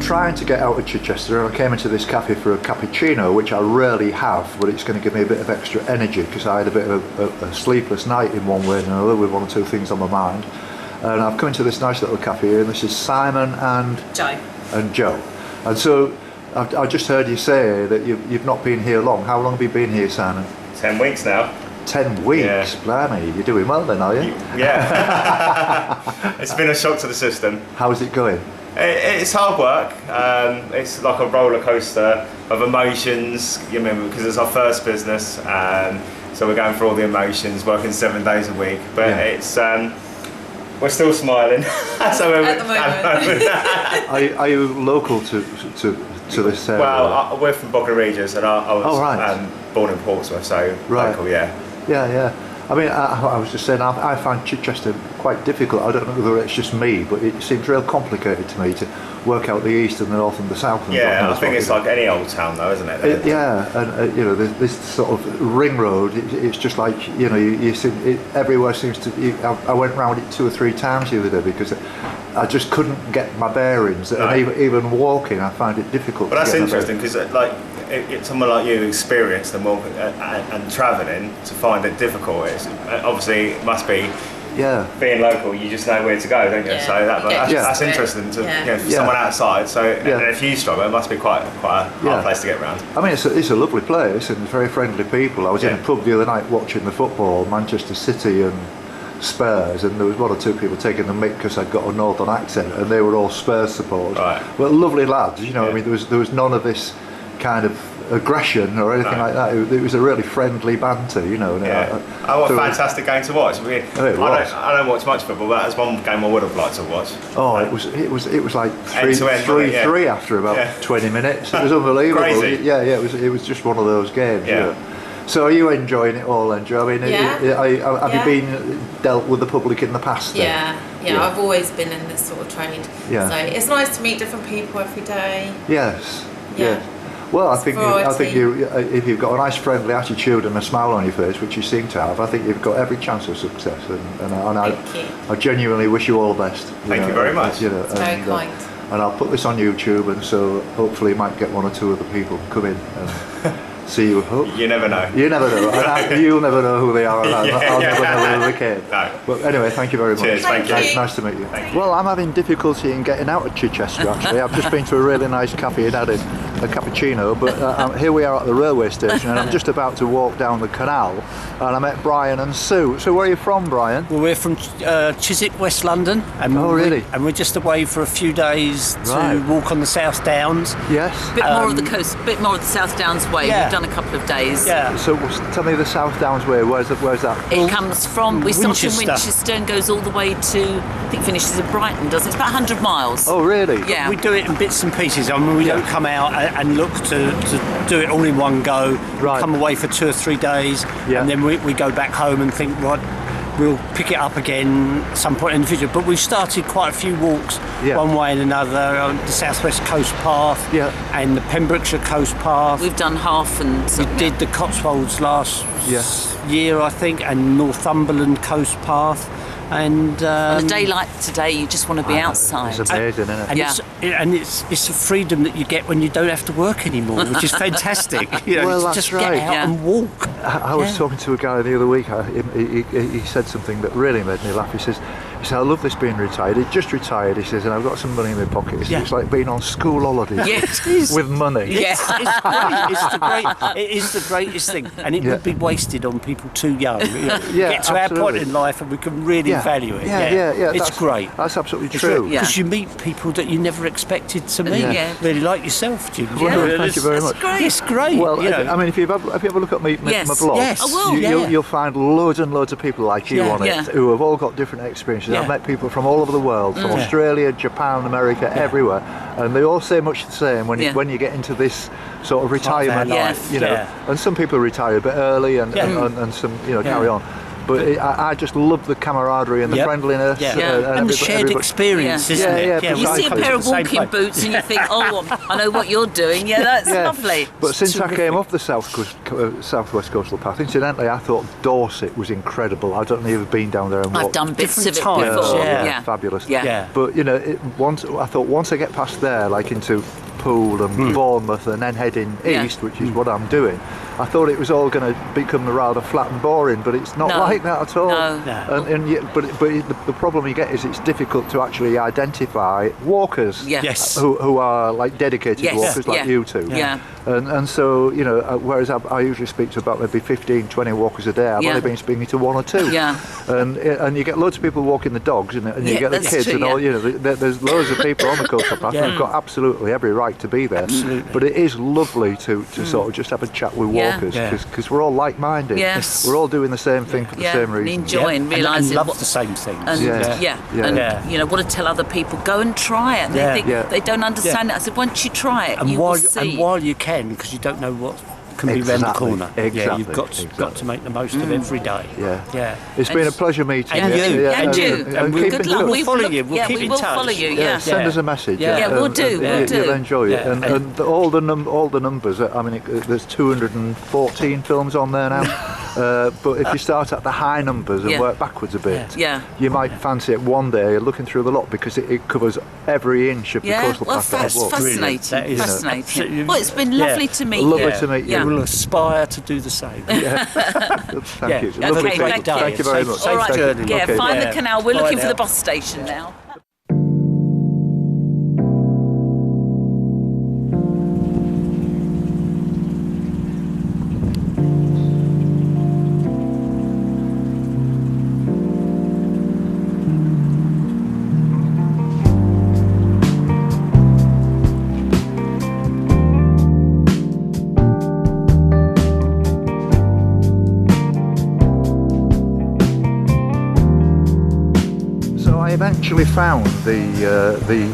trying to get out of Chichester, and I came into this cafe for a cappuccino, which I rarely have, but it's going to give me a bit of extra energy because I had a bit of a sleepless night in one way or another with one or two things on my mind. And I've come into this nice little cafe here, and this is Simon and Joe. And so I just heard you say that you've not been here long. How long have you been here, Simon? 10 weeks now. 10 weeks? Yeah. Blimey, you're doing well then, are you? Yeah. It's been a shock to the system. How's it going? It's hard work. It's like a roller coaster of emotions, because it's our first business. So we're going through all the emotions, working 7 days a week. But it's we're still smiling. So at the moment. Are you local to this area? Well, we're from Bognor Regis, and I was born in Portsmouth, so local, yeah. Yeah. I mean, I was just saying, I find Chichester quite difficult. I don't know whether it's just me, but it seems real complicated to me to work out the east and the north and the south. And I think it's like any old town, though, isn't it? And this sort of ring road. It's just like you see everywhere seems to. I went round it 2 or 3 times the other day because I just couldn't get my bearings, and even walking, I find it difficult. But that's interesting because, it's someone like you experienced and walking and travelling to find it difficult. Obviously, it must be. Yeah. Being local, you just know where to go, don't you? Yeah. So that's interesting to for someone outside. So and if you struggle, it must be quite a hard place to get around. I mean, it's a lovely place and very friendly people. I was in a pub the other night watching the football, Manchester City and Spurs, and there was 1 or 2 people taking the mick because I'd got a northern accent, and they were all Spurs supporters. Right. But lovely lads, I mean, there was none of this kind of aggression or anything like that. It was a really friendly banter, what a fantastic game to watch. I don't watch much football, but that's one game I would have liked to watch. Oh, it was like 3-3 after about 20 minutes. It was unbelievable. Crazy. It was just one of those games. So are you enjoying it all, Andrew? I mean, have you been dealt with the public in the past then? Yeah, I've always been in this sort of trade. Yeah. So it's nice to meet different people every day. Yes. Well, I think if you've got a nice friendly attitude and a smile on your face, which you seem to have, I think you've got every chance of success. And I genuinely wish you all the best. Thank you very much. It's very kind. And I'll put this on YouTube, and so hopefully you might get 1 or 2 other people come in and see you. You never know. You never know. And you'll never know who they are. And I'll never know who they came. No. But anyway, thank you very much. Cheers, thank you. Nice to meet you. Well, I'm having difficulty in getting out of Chichester, actually. I've just been to a really nice cafe and had a cappuccino, but here we are at the railway station, and I'm just about to walk down the canal, and I met Brian and Sue. So where are you from, Brian? Well, we're from Chiswick, West London. And really? And we're just away for a few days to walk on the South Downs. Yes. A bit more of the coast, a bit more of the South Downs way. We've done a couple of days. Yeah. So tell me the South Downs way. Where's that? It comes from, we start in Winchester. Winchester and goes all the way to, I think finishes in Brighton, doesn't it? It's about 100 miles. Oh, really? Yeah. We do it in bits and pieces. I mean, we don't come out and look to do it all in one go. Right. Come away for 2 or 3 days, and then we go back home and think, right, we'll pick it up again at some point in the future. But we've started quite a few walks, one way and another, on the South West Coast Path and the Pembrokeshire Coast Path. We've done half and we did the Cotswolds last year, I think, and Northumberland Coast Path. And on a day like today, you just want to be outside. It's amazing, isn't it? And it's a freedom that you get when you don't have to work anymore, which is fantastic. Well, that's just right. Get out and walk. I was talking to a guy the other week. He said something that really made me laugh. He said, I love this being retired. He just retired, he says, and I've got some money in my pocket. He says, it's like being on school holidays with money. Yeah. It's great. It is the greatest thing, and it would be wasted on people too young. Get to our point in life, and we can really value it. It's great. That's absolutely true. Because you meet people that you never expected to meet. Really like yourself, Jim. Well, thank you very much. Great. It's great. Well, I mean, if you have a look at my blog, I will. You'll find loads and loads of people like you on it who have all got different experiences. I've met people from all over the world, from Australia, Japan, America, everywhere, and they all say much the same when you get into this sort of retirement life, And some people retire a bit early and some carry on. But I just love the camaraderie and the friendliness. And the shared experience, isn't it? You see a pair of walking boots and you think, oh, I know what you're doing. Yeah, that's lovely. But since I came off the Southwest Coastal Path, incidentally, I thought Dorset was incredible. I don't know if you've been down there and walked. I've done bits of it times, before. Fabulous. Yeah. But you know, I thought once I get past there, like into Poole and Bournemouth, and then heading east, which is what I'm doing, I thought it was all going to become rather flat and boring, but it's not like that at all. No. But the problem you get is it's difficult to actually identify walkers who are like dedicated walkers like you two. And so, you know, whereas I usually speak to about maybe 15, 20 walkers a day, I've only been speaking to one or two. And you get loads of people walking the dogs, and you get the kids and all. You know, there's loads of people on the coastal path who've got absolutely every right to be there. But it is lovely to sort of just have a chat with walkers, because we're all like-minded. We're all doing the same thing for the same reason. And enjoying, realising and love the same things. And you know, want to tell other people, go and try it. They think they don't understand it. I said, once you try it, you will see. And while you can, because you don't know what can be around the corner. You've got to make the most of every day. It's been a pleasure meeting you. And you. And good luck. We'll follow you. We'll keep we in will touch. follow you. Send us a message. We'll do. You'll enjoy it. And all the numbers. I mean, there's 214 films on there now. But if you start at the high numbers and work backwards a bit, you might fancy it one day looking through the lot, because it covers every inch of the coastal path. That's fascinating. Fascinating. Well, it's been lovely to meet you. Lovely to meet you. We'll aspire to do the same. Thank you. Okay, Thank you very much. All right. Okay. Find the canal. We're looking for the bus station now. I eventually found the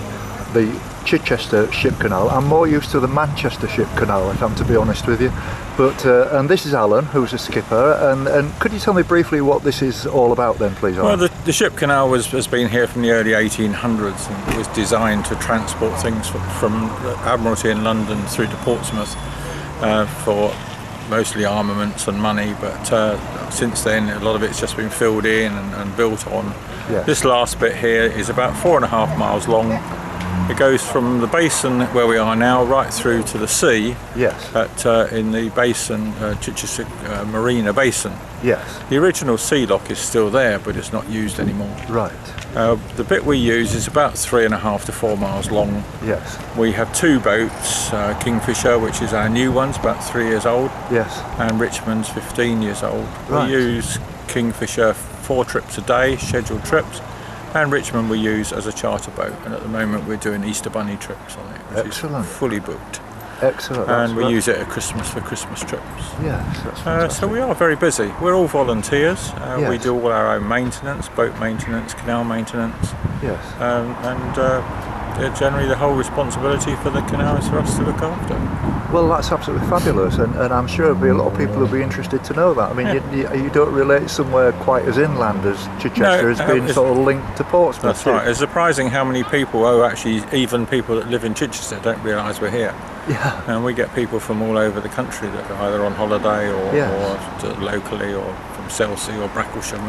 Chichester ship canal. I'm more used to the Manchester ship canal, if I'm to be honest with you. But and this is Alan, who's a skipper. And could you tell me briefly what this is all about, then, please, Alan? Well, the ship canal has been here from the early 1800s, and it was designed to transport things from the Admiralty in London through to Portsmouth for mostly armaments and money. But since then, a lot of it's just been filled in and built on. This last bit here is about 4.5 miles long. It goes from the basin where we are now right through to the sea. In the basin, Chichester Marina Basin. The original sea lock is still there, but it's not used anymore. The bit we use is about 3.5 to 4 miles long. We have two boats, Kingfisher, which is our new one's about 3 years old, and Richmond's 15 years old. We use Kingfisher 4 trips a day, scheduled trips, and Richmond we use as a charter boat, and at the moment we're doing Easter Bunny trips on it, which is fully booked. And we use it at Christmas for Christmas trips. So we are very busy. We're all volunteers. We do all our own maintenance, boat maintenance, canal maintenance. Generally the whole responsibility for the canal is for us to look after. Well, that's absolutely fabulous, and I'm sure there'll be a lot of people who'll be interested to know that. I mean, you don't relate somewhere quite as inland as Chichester has been sort of linked to Portsmouth. That's right. It's surprising how many people, actually even people that live in Chichester don't realise we're here. And we get people from all over the country that are either on holiday or locally, or from Selsey or Bracklesham,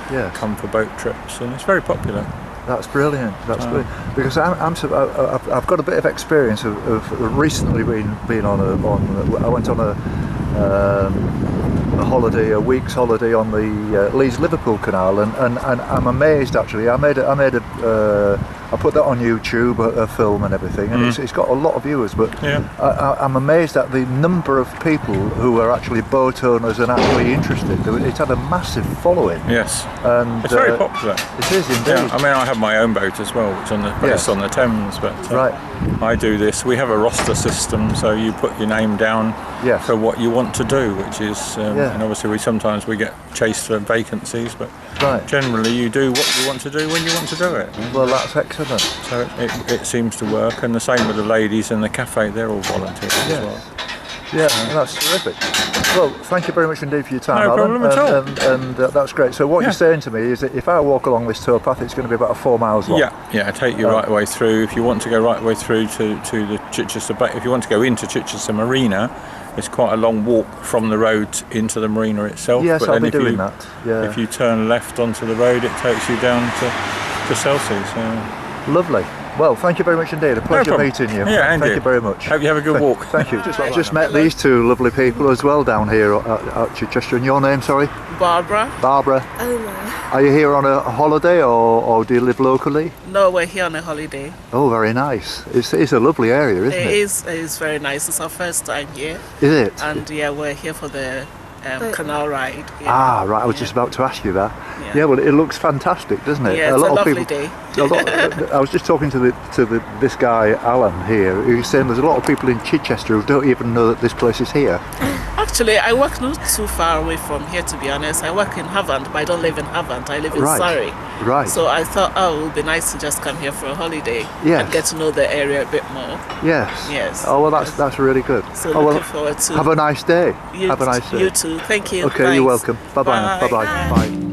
who come for boat trips, and it's very popular. That's brilliant. That's brilliant. Because I've got a bit of experience of recently being on I went on a holiday, a week's holiday on the Leeds-Liverpool Canal, and I'm amazed actually. I put that on YouTube, a film and everything, and it's got a lot of viewers. But I'm amazed at the number of people who are actually boat owners and actually interested. It's had a massive following. And it's very popular. It is indeed. I mean, I have my own boat as well, which it's on the Thames, but I do this. We have a roster system, so you put your name down for what you want to do, which is, and obviously sometimes we get chased for vacancies, but generally you do what you want to do when you want to do it. Well, that's excellent. So it seems to work, and the same with the ladies in the cafe, they're all volunteers as well. That's terrific. Well, thank you very much indeed for your time, No Alan. problem at all. And that's great. So what you're saying to me is that if I walk along this towpath, it's going to be about 4 miles long. Yeah, take you right the way through. If you want to go right the way through to the Chichester Bay, if you want to go into Chichester Marina, it's quite a long walk from the road into the marina itself. Yes, but I'll then be if doing you, that. Yeah. If you turn left onto the road, it takes you down to Selsey. So. Lovely. Well, thank you very much indeed. A pleasure meeting you. Yeah, thank you very much. Hope you have a good walk. Thank you. Just met these two lovely people as well down here at Chichester. And your name, sorry? Barbara. Barbara. Are you here on a holiday or do you live locally? No, we're here on a holiday. Oh, very nice. It's a lovely area, isn't it? It is very nice. It's our first time here. Is it? And yeah, we're here for the canal ride. Yeah. Ah, right. I was just about to ask you that. Yeah, well, it looks fantastic, doesn't it? Yeah, it's a lovely day. I was just talking to this guy Alan here, who's saying there's a lot of people in Chichester who don't even know that this place is here. Actually, I work not too far away from here, to be honest. I work in Havant, but I don't live in Havant. I live in Surrey. Right. So I thought, it would be nice to just come here for a holiday and get to know the area a bit more. Yes. Yes. Oh, well, that's really good. So looking forward to. Have a nice day. Have a nice day. You too. Thank you. Okay, Thanks. you're welcome. Bye-bye. Bye. Bye-bye. Bye.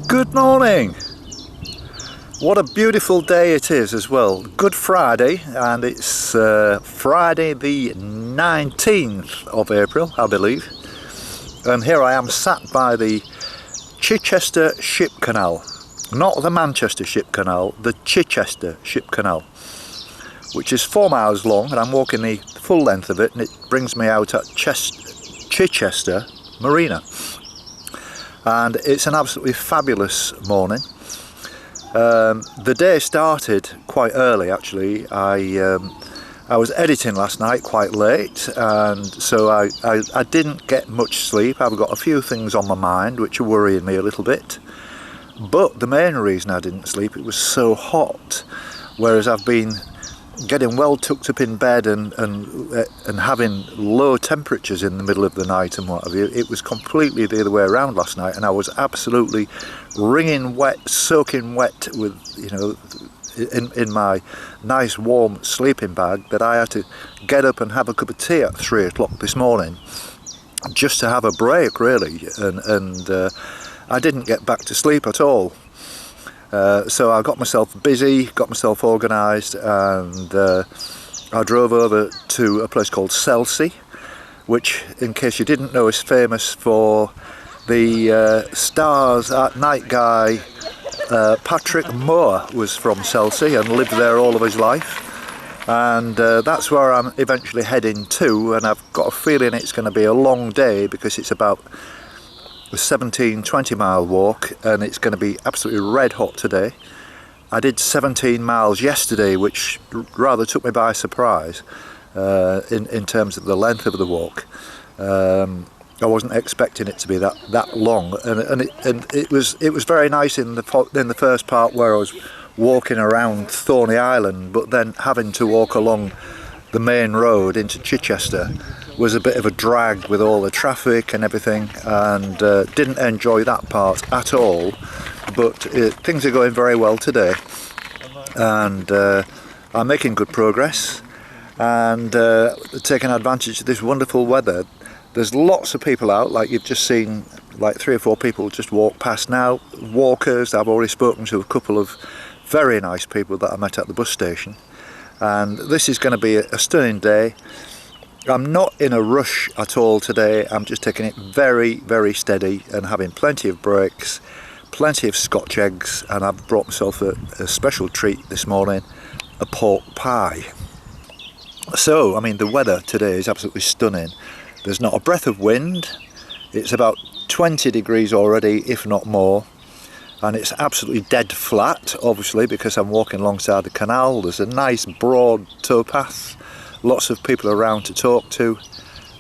Good morning. What a beautiful day it is as well. Good Friday, and it's Friday the 19th of April, I believe. And here I am sat by the Chichester Ship Canal. Not the Manchester Ship Canal, the Chichester Ship Canal, which is 4 miles long, and I'm walking the full length of it, and it brings me out at Chichester Marina. And it's an absolutely fabulous morning. The day started quite early, actually. I was editing last night quite late, and so I didn't get much sleep. I've got a few things on my mind which are worrying me a little bit. But the main reason I didn't sleep, it was so hot, whereas I've been getting well tucked up in bed and having low temperatures in the middle of the night and what have you. It was completely the other way around last night, and I was absolutely wringing wet, soaking wet with, you know, in my nice warm sleeping bag, that I had to get up and have a cup of tea at 3 o'clock this morning just to have a break, really, and I didn't get back to sleep at all. So I got myself busy, got myself organised, and I drove over to a place called Selsey, which, in case you didn't know, is famous for the Stars at Night guy. Patrick Moore was from Selsey and lived there all of his life, and that's where I'm eventually heading to, and I've got a feeling it's going to be a long day because it's about a 17-20 mile walk, and it's going to be absolutely red hot today. I did 17 miles yesterday, which rather took me by surprise in terms of the length of the walk. I wasn't expecting it to be that long, and it was very nice in the first part where I was walking around Thorney Island, but then having to walk along the main road into Chichester was a bit of a drag with all the traffic and everything, and didn't enjoy that part at all. But things are going very well today, and I'm making good progress and taking advantage of this wonderful weather. There's lots of people out, like you've just seen, like 3 or 4 people just walk past now. Walkers, I've already spoken to a couple of very nice people that I met at the bus station. And this is going to be a stunning day. I'm not in a rush at all today. I'm just taking it very, very steady and having plenty of breaks, plenty of Scotch eggs, and I've brought myself a special treat this morning, a pork pie. So, I mean, the weather today is absolutely stunning. There's not a breath of wind. It's about 20 degrees already, if not more. And it's absolutely dead flat, obviously, because I'm walking alongside the canal. There's a nice broad towpath, lots of people around to talk to,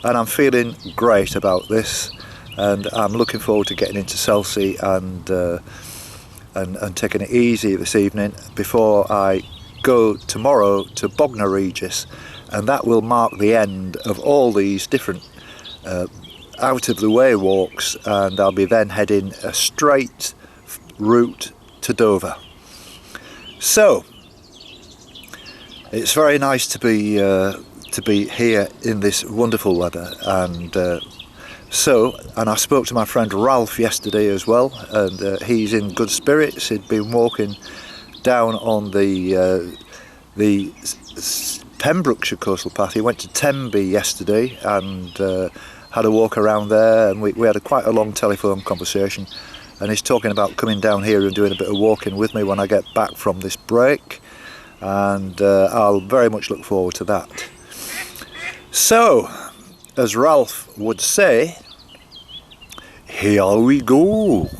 and I'm feeling great about this. And I'm looking forward to getting into Selsey and taking it easy this evening before I go tomorrow to Bognor Regis, and that will mark the end of all these different out of the way walks, and I'll be then heading a straight route to Dover. So it's very nice to be here in this wonderful weather, and I spoke to my friend Ralph yesterday as well, and he's in good spirits. He'd been walking down on the Pembrokeshire coastal path. He went to Tenby yesterday and had a walk around there, and we had quite a long telephone conversation, and he's talking about coming down here and doing a bit of walking with me when I get back from this break, and I'll very much look forward to that. So, as Ralph would say, here we go.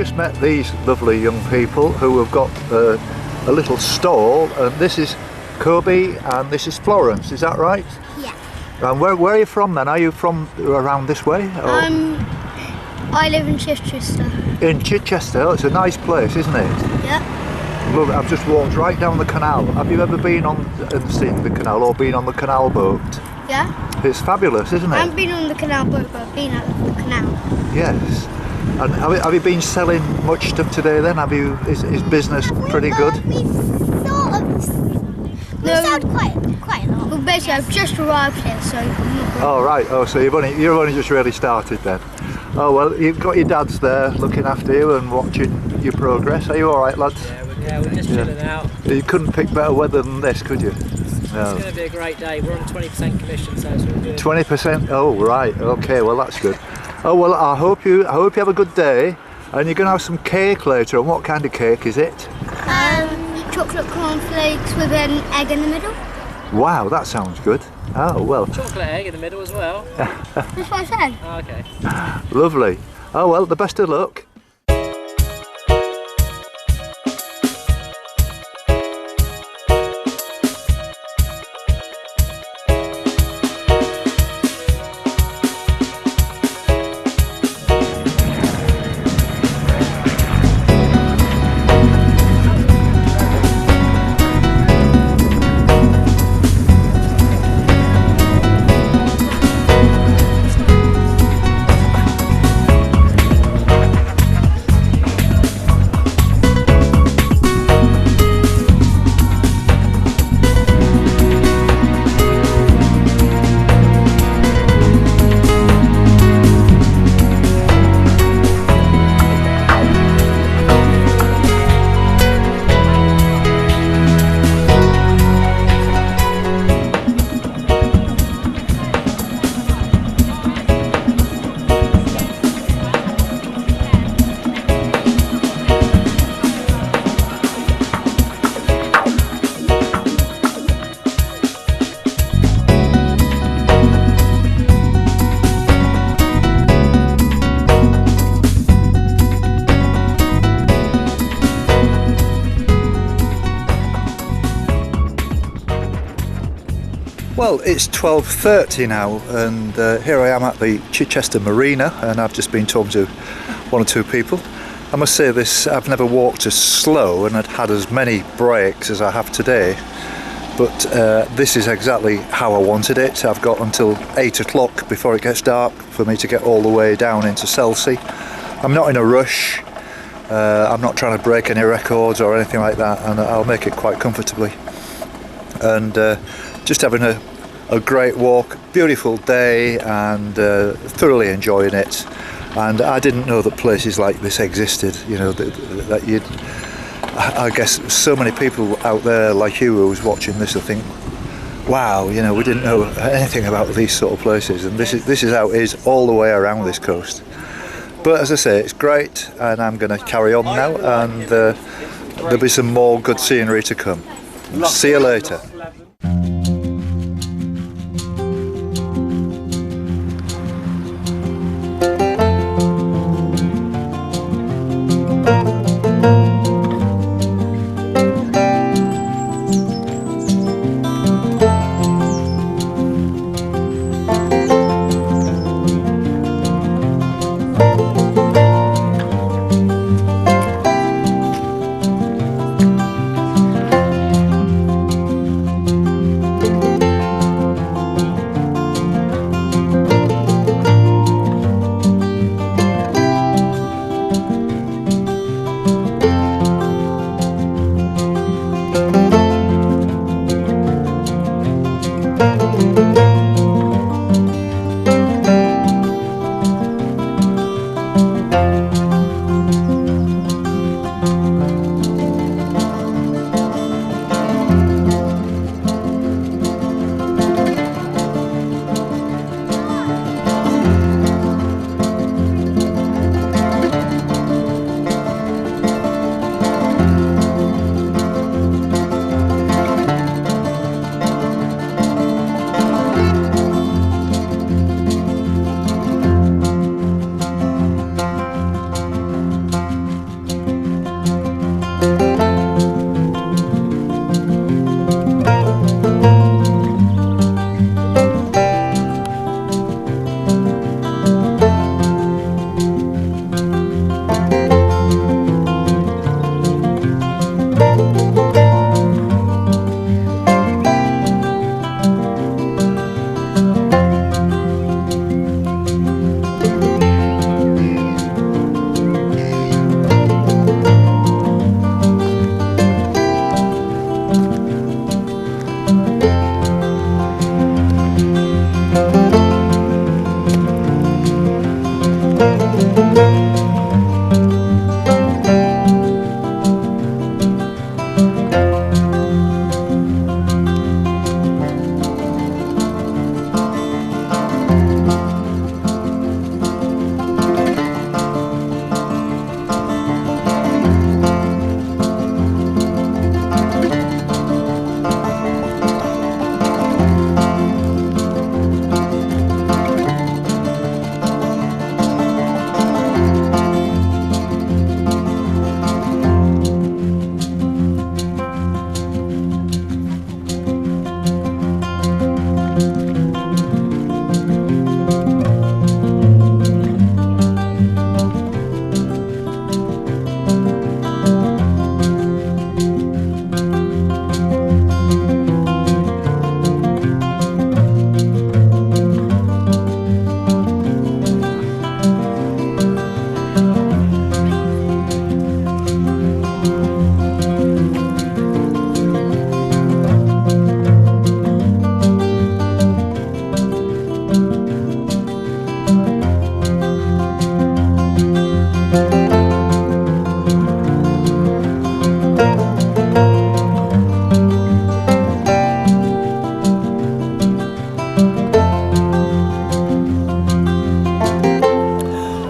just met these lovely young people who have got a little stall, and this is Kobe and this is Florence, is that right? Yeah. And where are you from then? Are you from around this way? Or? I live in Chichester. In Chichester? Oh, it's a nice place, isn't it? Yeah. Look, I've just walked right down the canal. Have you ever been on and seen the canal or been on the canal boat? Yeah. It's fabulous, isn't it? I haven't been on the canal boat, but I've been at the canal. Yes. And have you been selling much stuff today then? Is business pretty good? We sold quite a lot. Well, basically, I've just arrived here, so. Oh right. Oh, so you've only just really started then. Oh well, you've got your dads there looking after you and watching your progress. Are you all right, lads? Yeah, we're just chilling out. You couldn't pick better weather than this, could you? No. It's going to be a great day. We're on 20% commission, so it's really good. 20%. Oh right. Okay. Well, that's good. Oh well, I hope you have a good day, and you're going to have some cake later on. What kind of cake is it? Chocolate cornflakes with an egg in the middle. Wow, that sounds good. Oh well. Chocolate egg in the middle as well. That's what I said. Oh, okay. Lovely. Oh well, the best of luck. Well, it's 12:30 now, and here I am at the Chichester Marina, and I've just been talking to one or two people. I must say I've never walked as slow and had as many breaks as I have today, but this is exactly how I wanted it. I've got until 8 o'clock before it gets dark for me to get all the way down into Selsey. I'm not in a rush. I'm not trying to break any records or anything like that, and I'll make it quite comfortably. And just having a great walk, beautiful day, and thoroughly enjoying it. And I didn't know that places like this existed. You know, that you'd. I guess so many people out there like you who's watching this will think, wow, you know, we didn't know anything about these sort of places, and this is how it is all the way around this coast. But as I say, it's great, and I'm going to carry on now, and there'll be some more good scenery to come. See you later.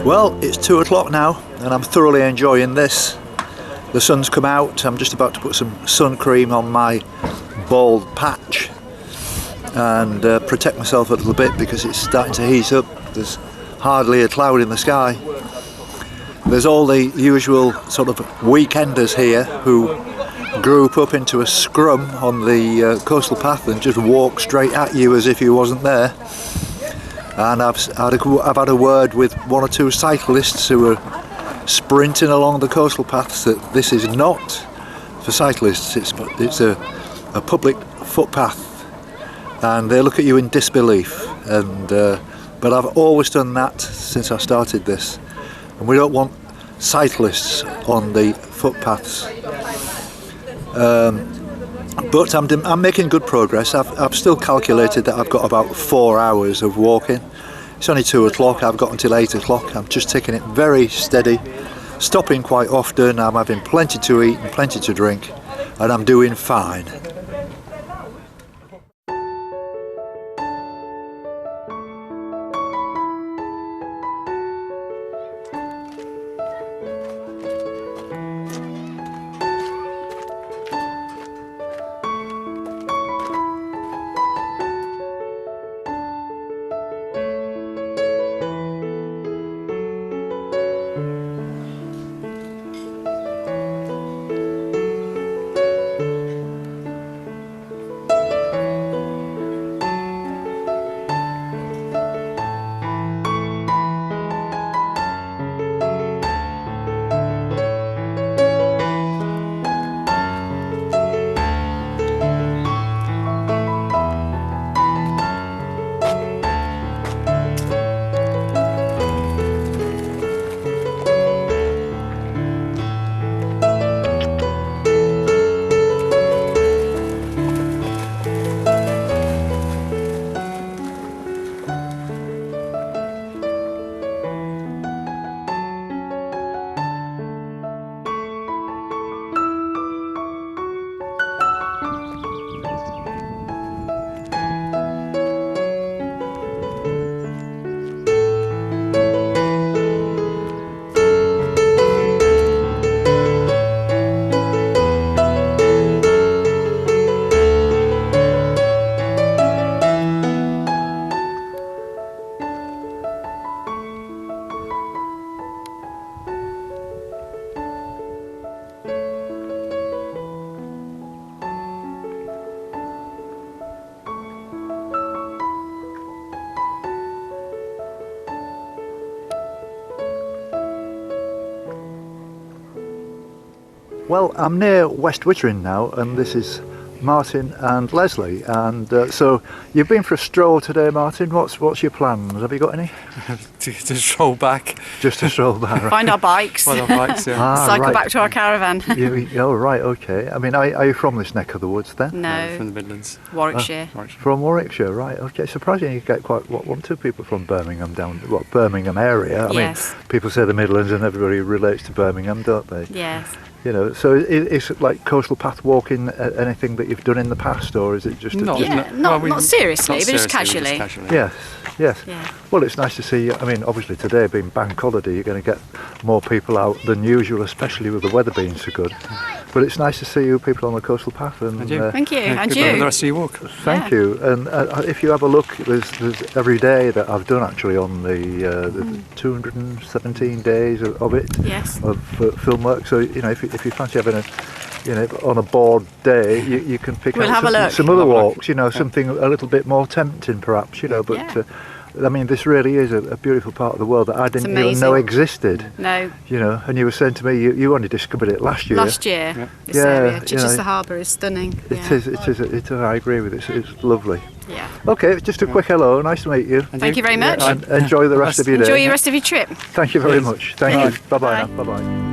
Well, it's 2 o'clock now and I'm thoroughly enjoying this. The sun's come out, I'm just about to put some sun cream on my bald patch and protect myself a little bit because it's starting to heat up. There's hardly a cloud in the sky. There's all the usual sort of weekenders here who group up into a scrum on the coastal path and just walk straight at you as if you wasn't there. And I've had a word with one or two cyclists who are sprinting along the coastal paths that this is not for cyclists, it's a public footpath, and they look at you in disbelief. And but I've always done that since I started this, and we don't want cyclists on the footpaths. But I'm making good progress. I've still calculated that I've got about 4 hours of walking. It's only 2 o'clock, I've got until 8 o'clock. I'm just taking it very steady, stopping quite often. I'm having plenty to eat and plenty to drink, and I'm doing fine. Well, I'm near West Wittering now, and this is Martin and Leslie, and so you've been for a stroll today, Martin. What's your plans? Have you got any? to stroll back. Just to stroll back. Right. Find our bikes. Find our bikes, yeah. Cycle back to our caravan. Oh, right, okay. I mean, are you from this neck of the woods then? No. From the Midlands. Warwickshire. From Warwickshire, right, okay. Surprising you get quite, one or two people from Birmingham Birmingham area. I mean, people say the Midlands and everybody relates to Birmingham, don't they? Yes. You know, so is it like coastal path walking anything that you've done in the past, or is it just not seriously, but just casually. Yes. Yeah. Well, it's nice to see. I mean, obviously today being bank holiday, you're going to get more people out than usual, especially with the weather being so good. But it's nice to see you people on the coastal path. And you. Thank you. And good luck with the rest of your walk. Thank you. And if you have a look, there's every day that I've done actually on the 217 days of it. Yes. Of film work. So you know, if you fancy having on a bored day, you can pick out some other walks. You know, something a little bit more tempting, perhaps. You know, but. I mean, this really is a beautiful part of the world that I didn't even know existed. No. You know, and you were saying to me you only discovered it last year. This area. Chichester Harbour is stunning. It is. I agree with it. It's lovely. Yeah. Okay, just a quick hello. Nice to meet you. Thank you very much. And enjoy the rest of your day. Enjoy the rest of your trip. Thank you very much. Thank you. Bye-bye. Bye-bye.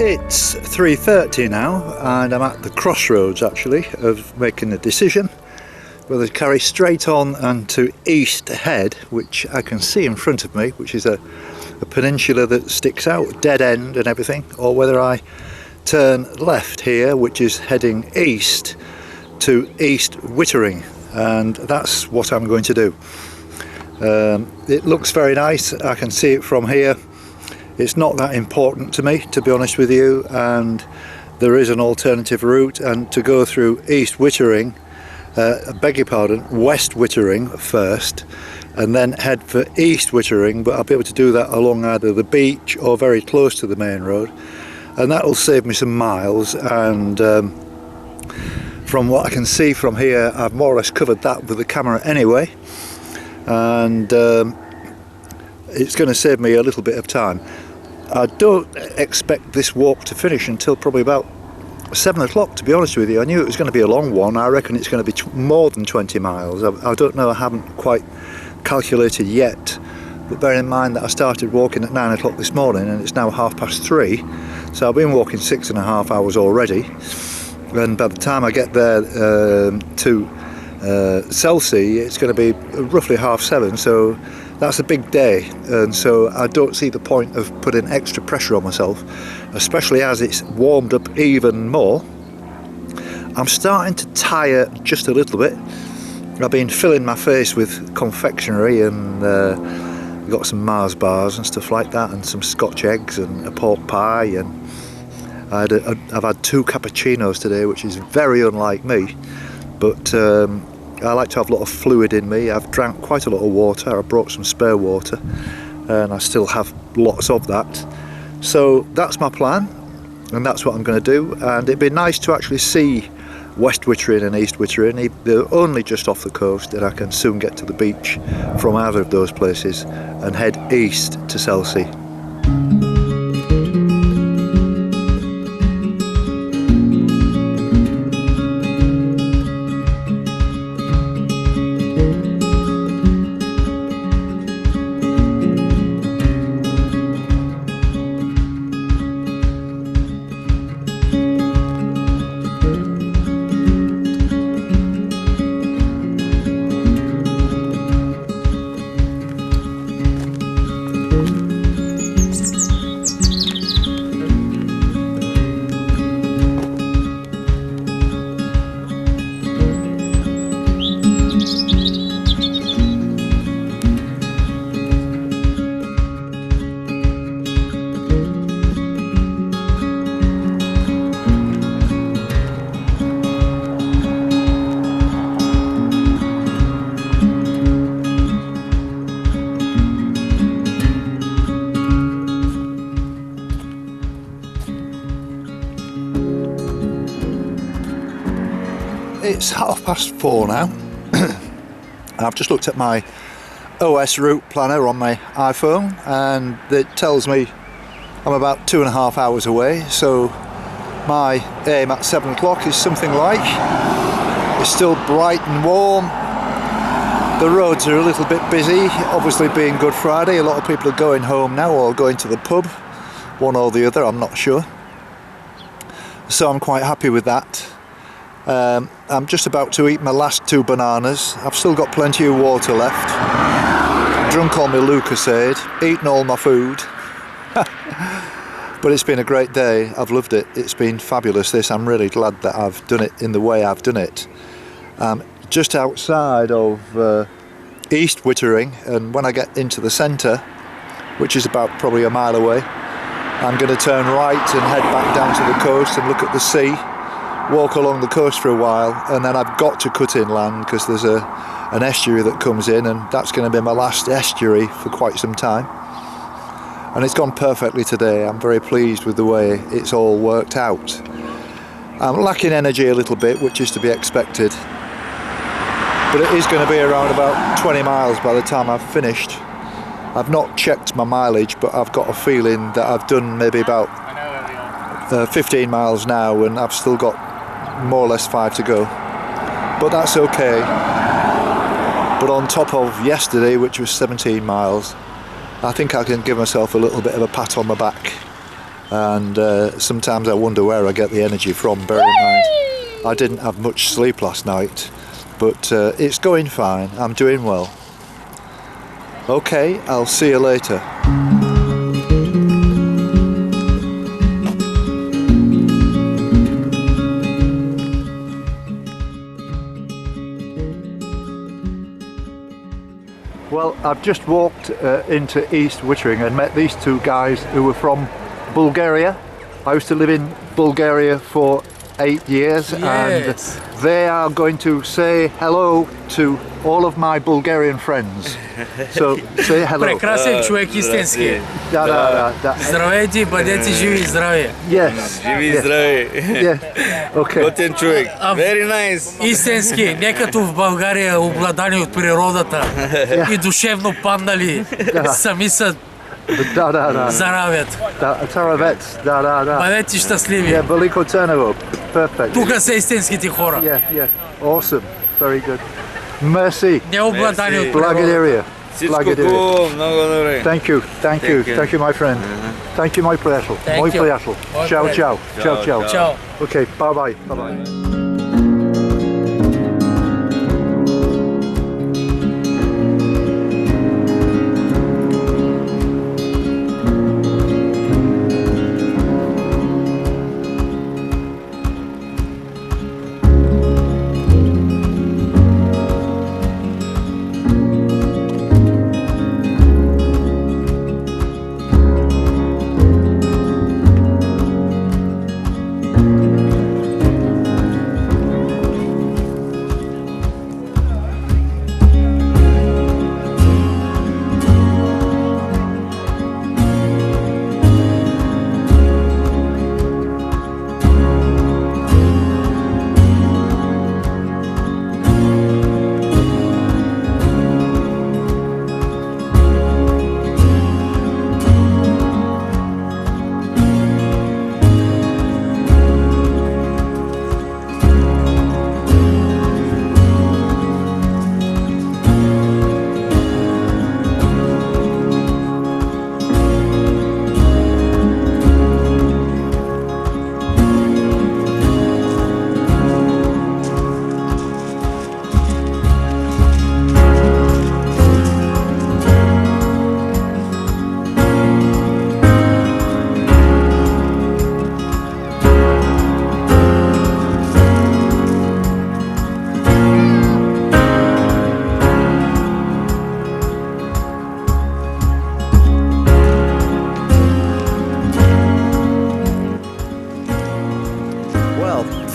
It's 3:30 now and I'm at the crossroads actually of making a decision whether to carry straight on and to east ahead, which I can see in front of me, which is a peninsula that sticks out, dead end and everything, or whether I turn left here, which is heading east to East Wittering, and that's what I'm going to do. It looks very nice, I can see it from here. It's not that important to me, to be honest with you, and there is an alternative route, and to go through East Wittering, I beg your pardon, West Wittering first, and then head for East Wittering, but I'll be able to do that along either the beach or very close to the main road, and that will save me some miles. And from what I can see from here, I've more or less covered that with the camera anyway, and it's going to save me a little bit of time. I don't expect this walk to finish until probably about 7 o'clock, to be honest with you. I knew it was going to be a long one. I reckon it's going to be more than 20 miles. I don't know, I haven't quite calculated yet, but bear in mind that I started walking at 9 o'clock this morning and it's now 3:30, so I've been walking 6.5 hours already, and by the time I get there to Selsey, it's going to be roughly 7:30, so that's a big day, and so I don't see the point of putting extra pressure on myself, especially as it's warmed up even more. I'm starting to tire just a little bit. I've been filling my face with confectionery and got some Mars bars and stuff like that, and some Scotch eggs and a pork pie, and I've had 2 cappuccinos today, which is very unlike me, but I like to have a lot of fluid in me. I've drank quite a lot of water. I brought some spare water and I still have lots of that. So that's my plan, and that's what I'm going to do. And it'd be nice to actually see West Wittering and East Wittering. They're only just off the coast, and I can soon get to the beach from either of those places and head east to Selsey. It's 4:30 now. I've just looked at my OS route planner on my iPhone, and it tells me I'm about 2.5 hours away, so my aim at 7 o'clock is something like, it's still bright and warm, the roads are a little bit busy, obviously being Good Friday, a lot of people are going home now or going to the pub, one or the other, I'm not sure, so I'm quite happy with that. I'm just about to eat my last 2 bananas. I've still got plenty of water left. Drunk all my Lucasade, eaten all my food. But it's been a great day. I've loved it. It's been fabulous, this. I'm really glad that I've done it in the way I've done it. Just outside of East Wittering, and when I get into the centre, which is about probably a mile away, I'm going to turn right and head back down to the coast and look at the sea. Walk along the coast for a while, and then I've got to cut inland because there's an estuary that comes in, and that's going to be my last estuary for quite some time. And it's gone perfectly today. I'm very pleased with the way it's all worked out. I'm lacking energy a little bit, which is to be expected, but it is going to be around about 20 miles by the time I've finished. I've not checked my mileage, but I've got a feeling that I've done maybe about 15 miles now, and I've still got more or less 5 to go, but that's okay. But on top of yesterday, which was 17 miles, I think I can give myself a little bit of a pat on the back. and sometimes I wonder where I get the energy from. Bear in mind, I didn't have much sleep last night, but it's going fine. I'm doing well. Okay, I'll see you later. Well, I've just walked into East Wittering and met these two guys who were from Bulgaria. I used to live in Bulgaria for 8 years, and they are going to say hello to all of my Bulgarian friends. So say hello. Прекрасен човек, истински. Да. Здравейте, бъдете живи и здрави. Yes. Живи и здрави. Okay. Готин човек. Very nice. Истински, не като в България, обладани от природата и душевно паднали, сами са заравят. Да. Бъдете щастливи. Велико Търново. Perfect. Тук са истинските хора. Yeah. Awesome. Very good. Merci. Необладани от Благодаря. Всичко хубаво, много добре. Thank you, my friend. Thank you, my приятел. Мой приятел. Ciao. Okay, bye.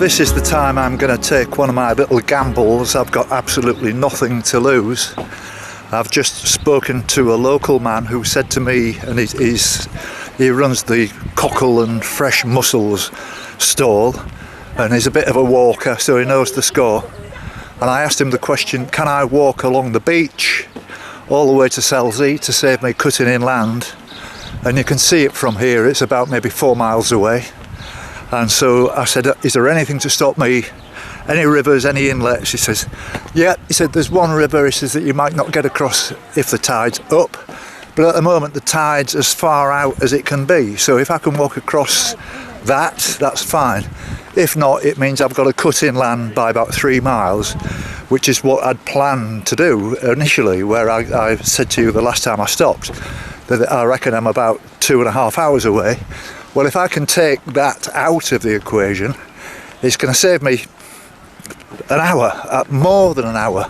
This is the time I'm going to take one of my little gambles. I've got absolutely nothing to lose. I've just spoken to a local man who said to me, and he runs the cockle and fresh mussels stall, and he's a bit of a walker, so he knows the score. And I asked him the question, can I walk along the beach all the way to Selsey to save me cutting inland? And you can see it from here, it's about maybe 4 miles away. And so I said, is there anything to stop me? Any rivers, any inlets? He says, yeah. He said, there's one river, he says, that you might not get across if the tide's up. But at the moment, the tide's as far out as it can be. So if I can walk across that's fine. If not, it means I've got to cut inland by about 3 miles, which is what I'd planned to do initially, where I said to you the last time I stopped, that I reckon I'm about 2.5 hours away. Well, if I can take that out of the equation, it's going to save me an hour, more than an hour.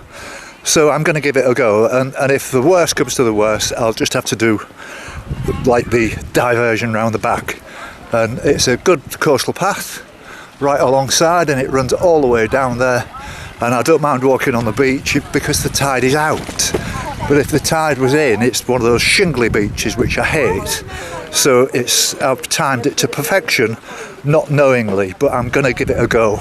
So I'm going to give it a go, and if the worst comes to the worst, I'll just have to do like the diversion round the back. And it's a good coastal path right alongside, and it runs all the way down there, and I don't mind walking on the beach because the tide is out. But if the tide was in, it's one of those shingly beaches which I hate. So I've timed it to perfection, not knowingly, but I'm going to give it a go.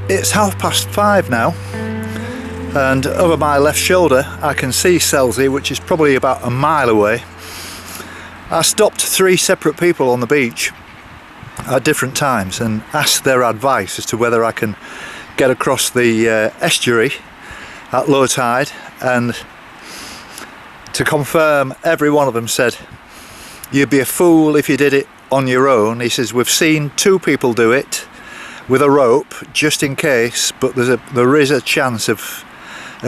It's 5:30 now, and over my left shoulder I can see Selsey, which is probably about a mile away. I stopped 3 separate people on the beach at different times and asked their advice as to whether I can get across the estuary at low tide, and to confirm, every one of them said, "You'd be a fool if you did it on your own." He says, "We've seen 2 people do it with a rope just in case, but there is a chance of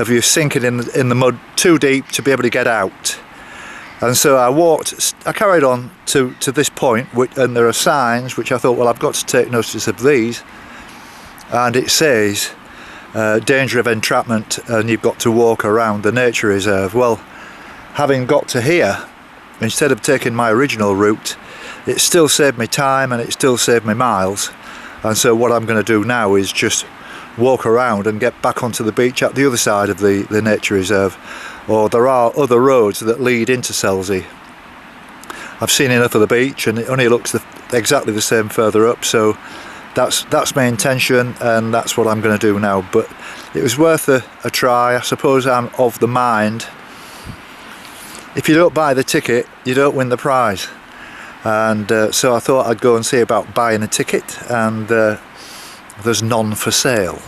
you sinking in the mud too deep to be able to get out." And so I carried on to this point, and there are signs which I thought, well, I've got to take notice of these, and it says danger of entrapment and you've got to walk around the nature reserve. Well, having got to here, instead of taking my original route, it still saved me time and it still saved me miles. And so what I'm going to do now is just walk around and get back onto the beach at the other side of the nature reserve, or there are other roads that lead into Selsey. I've seen enough of the beach and it only looks exactly the same further up, so that's my intention and that's what I'm going to do now. But it was worth a try. I suppose I'm of the mind, if you don't buy the ticket you don't win the prize. And so I thought I'd go and see about buying a ticket, and there's none for sale.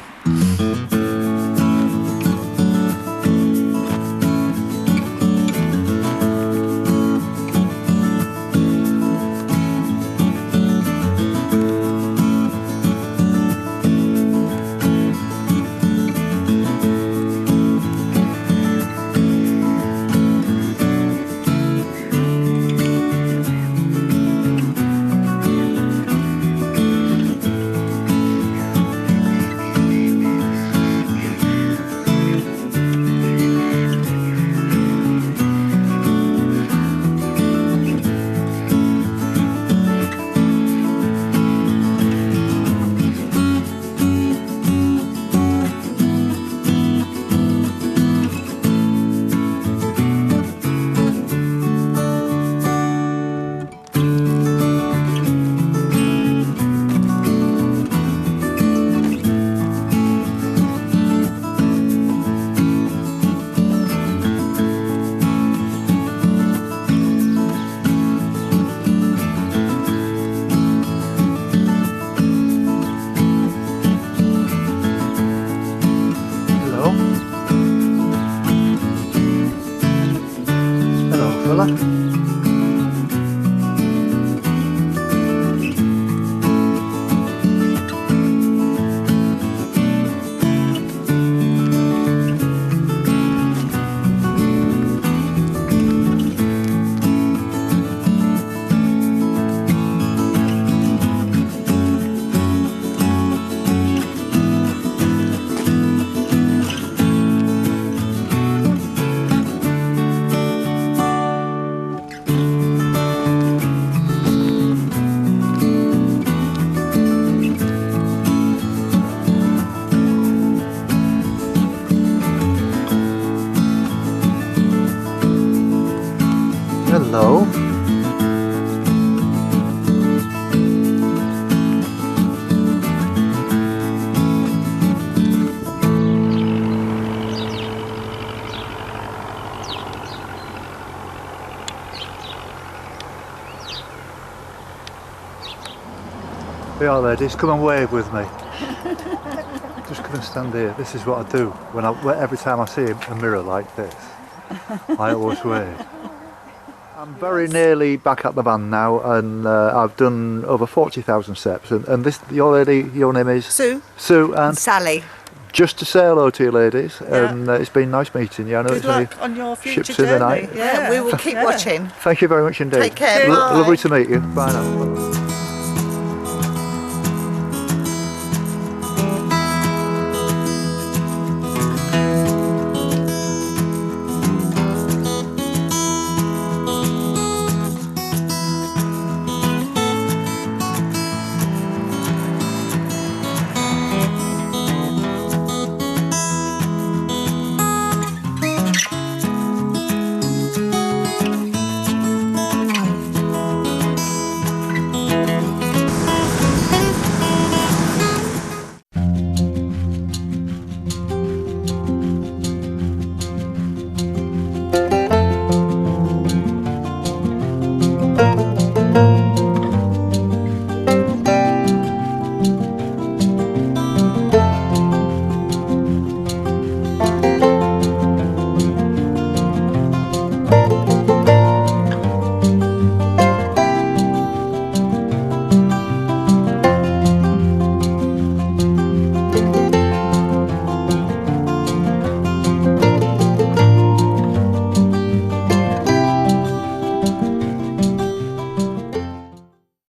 Hello. Hey, all ladies, come and wave with me. Just come and stand here. This is what I do every time I see a mirror like this. I always wave. I'm very nearly back at the van now, and I've done over 40,000 steps. And this, your lady, your name is? Sue. Sue and? Sally. Just to say hello to you ladies, and it's been nice meeting you. I know Good it's luck on your future ships in the night. Yeah, we will keep watching. Thank you very much indeed. Take care. Lovely to meet you. Bye now.